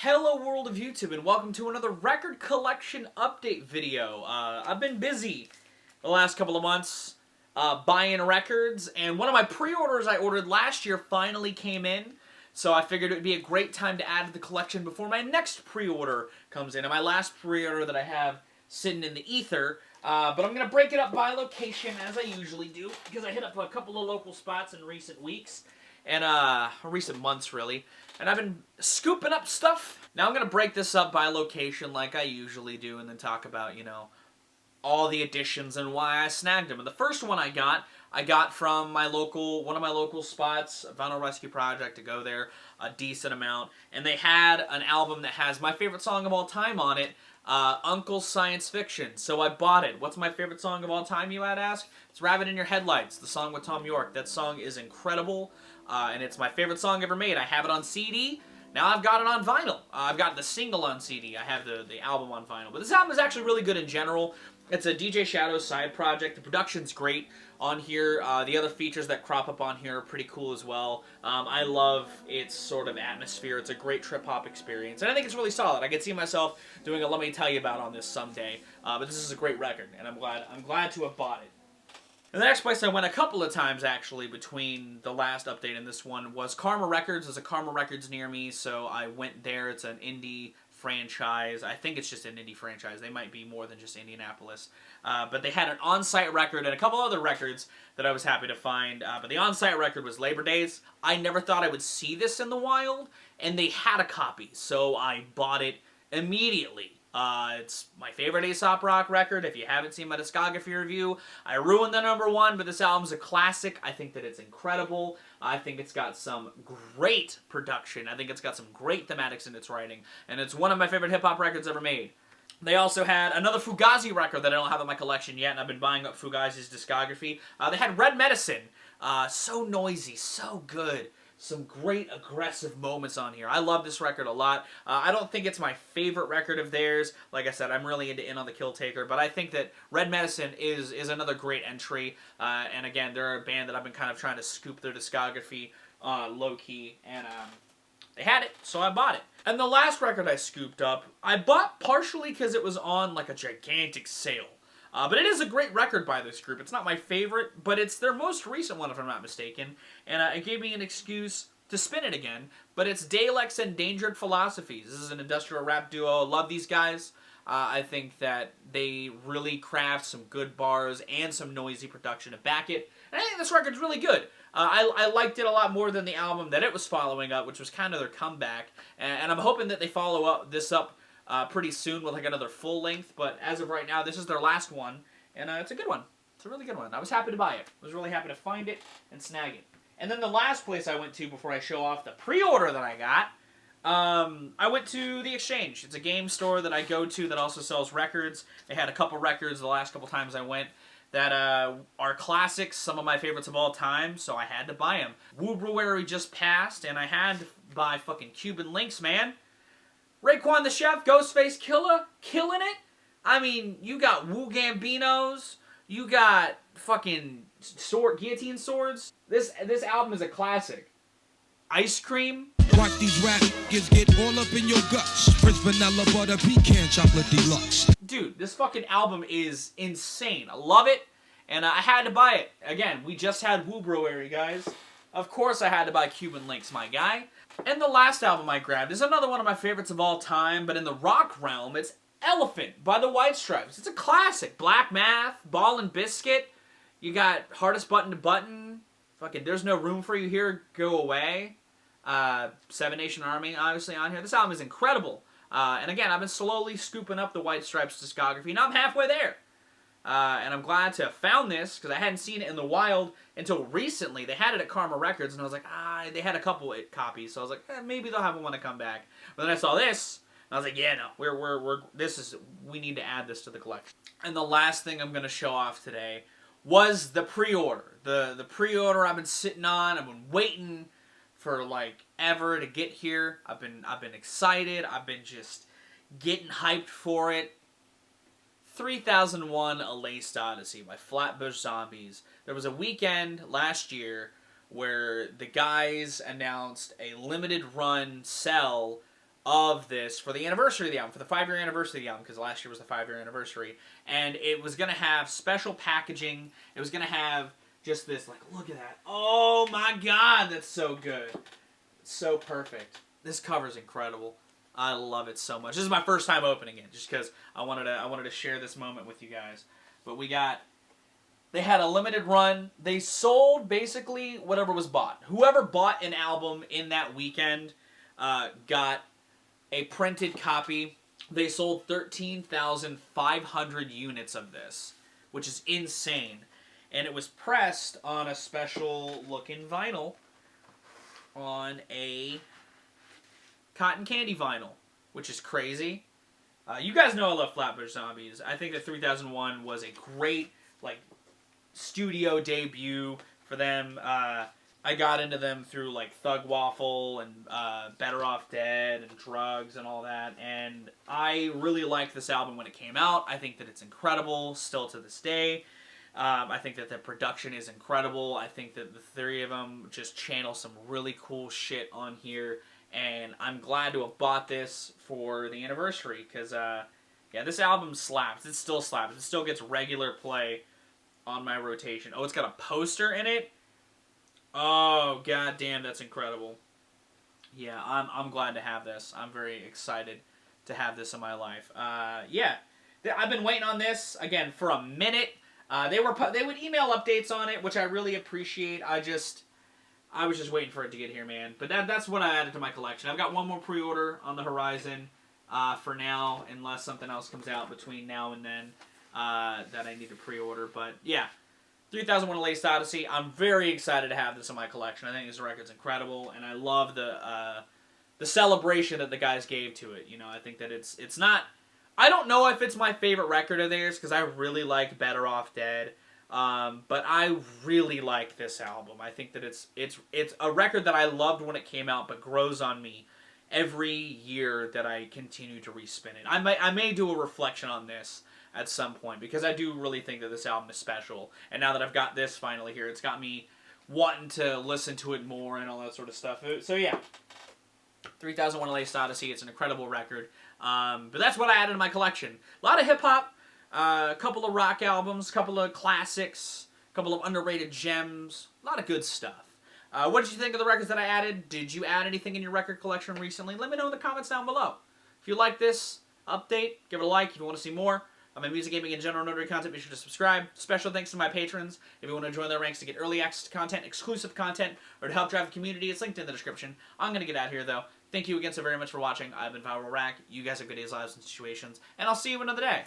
Hello world of YouTube and welcome to another record collection update video. I've been busy the last couple of months buying records, and one of my pre-orders I ordered last year finally came in, so I figured it would be a great time to add to the collection before my next pre-order comes in. And my last pre-order that I have sitting in the ether, but I'm going to break it up by location as I usually do, because I hit up a couple of local spots in recent weeks, and recent months really. And I've been scooping up stuff. Now I'm going to break this up by location like I usually do and then talk about, you know, all the additions and why I snagged them. And the first one I got from my local, one of my local spots, Vinyl Rescue Project, to go there a decent amount. And they had an album that has my favorite song of all time on it, UNKLE's Science Fiction. So I bought it. What's my favorite song of all time, you might ask? It's Rabbit in Your Headlights, the song with Tom York. That song is incredible. And it's my favorite song ever made. I have it on CD. Now I've got it on vinyl. I've got the single on CD. I have the album on vinyl. But this album is actually really good in general. It's a DJ Shadow side project. The production's great on here. The other features that crop up on here are pretty cool as well. I love its sort of atmosphere. It's a great trip-hop experience. And I think it's really solid. I could see myself doing a Let Me Tell You About on this someday. But this is a great record, and I'm glad to have bought it. And the next place I went a couple of times, actually, between the last update and this one, was Karma Records. There's a Karma Records near me, so I went there. It's an indie franchise. I think it's just an indie franchise. They might be more than just Indianapolis. But they had an on-site record and a couple other records that I was happy to find. But the on-site record was Labor Days. I never thought I would see this in the wild, and they had a copy, so I bought it immediately. It's my favorite Aesop rock record. If you haven't seen my discography review, I ruined the #1, but this album's a classic. I think that it's incredible. I think it's got some great production. I think it's got some great thematics in its writing, and it's one of my favorite hip-hop records ever made. They also had another Fugazi record that I don't have in my collection yet, and I've been buying up Fugazi's discography. They had Red Medicine. So noisy, so good. Some great aggressive moments on here. I love this record a lot. I don't think it's my favorite record of theirs. Like I said, I'm really into In on the Kill Taker, but I think that Red Medicine is another great entry. And again, they're a band that I've been kind of trying to scoop their discography low-key, and they had it, so I bought it. And the last record I scooped up, I bought partially because it was on like a gigantic sale. But it is a great record by this group. It's not my favorite, but it's their most recent one, if I'm not mistaken. And it gave me an excuse to spin it again. But it's Dalek's Endangered Philosophies. This is an industrial rap duo. Love these guys. I think that they really craft some good bars and some noisy production to back it. And I think this record's really good. I liked it a lot more than the album that it was following up, which was kind of their comeback. And I'm hoping that they follow this up pretty soon with like another full length, but as of right now, this is their last one, and it's a good one. It's a really good one. I was happy to buy it. I was really happy to find it and snag it. And then the last place I went to before I show off the pre-order that I got, I went to The Exchange. It's a game store that I go to that also sells records. They had a couple records the last couple times I went that are classics, some of my favorites of all time, so I had to buy them. Woobruary just passed, and I had to buy fucking Cuban Linx, man. Raekwon the Chef, Ghostface Killer, killing it. I mean, you got Wu Gambinos, you got fucking guillotine swords. This album is a classic. Ice Cream. Watch these rap kids get all up in your guts. Prince Vanilla Butter Pecan Chocolate Deluxe. Dude, this fucking album is insane. I love it, and I had to buy it. Again, we just had Woobruary, guys. Of course I had to buy Cuban Linx, my guy. And the last album I grabbed is another one of my favorites of all time, but in the rock realm, it's Elephant by the White Stripes. It's a classic. Black Math, Ball and Biscuit. You got Hardest Button to Button. Fucking There's No Room for You Here, Go Away. Seven Nation Army, obviously, on here. This album is incredible. And again, I've been slowly scooping up the White Stripes discography, and I'm halfway there. And I'm glad to have found this, because I hadn't seen it in the wild until recently. They had it at Karma Records, and I was like, they had a couple of copies, so I was like, maybe they'll have one to come back. But then I saw this, and I was like, yeah, no, we need to add this to the collection. And the last thing I'm going to show off today was the pre-order. The pre-order I've been sitting on. I've been waiting for like ever to get here. I've been excited. I've been just getting hyped for it. 3001 A Laced Odyssey by Flatbush Zombies. There was a weekend last year where the guys announced a limited run sell of this for the anniversary of the album, for the 5-year anniversary of the album, because last year was the 5-year anniversary, and it was going to have special packaging. It was going to have just this, like, look at that. Oh my god, that's so good. It's so perfect. This cover's incredible. I love it so much. This is my first time opening it, just because I wanted to share this moment with you guys. But they had a limited run. They sold basically whatever was bought. Whoever bought an album in that weekend got a printed copy. They sold 13,500 units of this, which is insane. And it was pressed on a special looking vinyl, on a cotton candy vinyl, which is crazy. You guys know I love Flatbush Zombies. I think that 3001 was a great, like, studio debut for them. I got into them through, like, Thug Waffle and Better Off Dead and Drugs and all that, and I really liked this album when it came out. I think that it's incredible, still to this day. I think that the production is incredible. I think that the three of them just channel some really cool shit on here, and I'm glad to have bought this for the anniversary, because, yeah, this album slaps. It still slaps. It still gets regular play on my rotation. Oh, it's got a poster in it? Oh, goddamn, that's incredible. Yeah, I'm glad to have this. I'm very excited to have this in my life. Yeah, I've been waiting on this, again, for a minute. They would email updates on it, which I really appreciate. I was just waiting for it to get here, man. But that's what I added to my collection. I've got one more pre-order on the horizon for now, unless something else comes out between now and then that I need to pre-order. But yeah, 3001 A Laced Odyssey. I'm very excited to have this in my collection. I think this record's incredible, and I love the celebration that the guys gave to it. You know, I think that it's not. I don't know if it's my favorite record of theirs, because I really like Better Off Dead, but I really like this album. I think that it's a record that I loved when it came out, but grows on me every year that I continue to respin it. I may do a reflection on this at some point, because I do really think that this album is special, and now that I've got this finally here, it's got me wanting to listen to it more and all that sort of stuff. So yeah, 3001 A Laced Odyssey, it's an incredible record. But that's what I added to my collection. A lot of hip-hop, a couple of rock albums, a couple of classics, a couple of underrated gems, a lot of good stuff. What did you think of the records that I added? Did you add anything in your record collection recently? Let me know in the comments down below. If you like this update, give it a like. If you want to see more of my music, gaming, and general notary content, be sure to subscribe. Special thanks to my patrons. If you want to join their ranks to get early access to content, exclusive content, or to help drive the community, it's linked in the description. I'm going to get out of here, though. Thank you again so very much for watching. I've been Viral Rack. You guys have good days, lives, and situations. And I'll see you another day.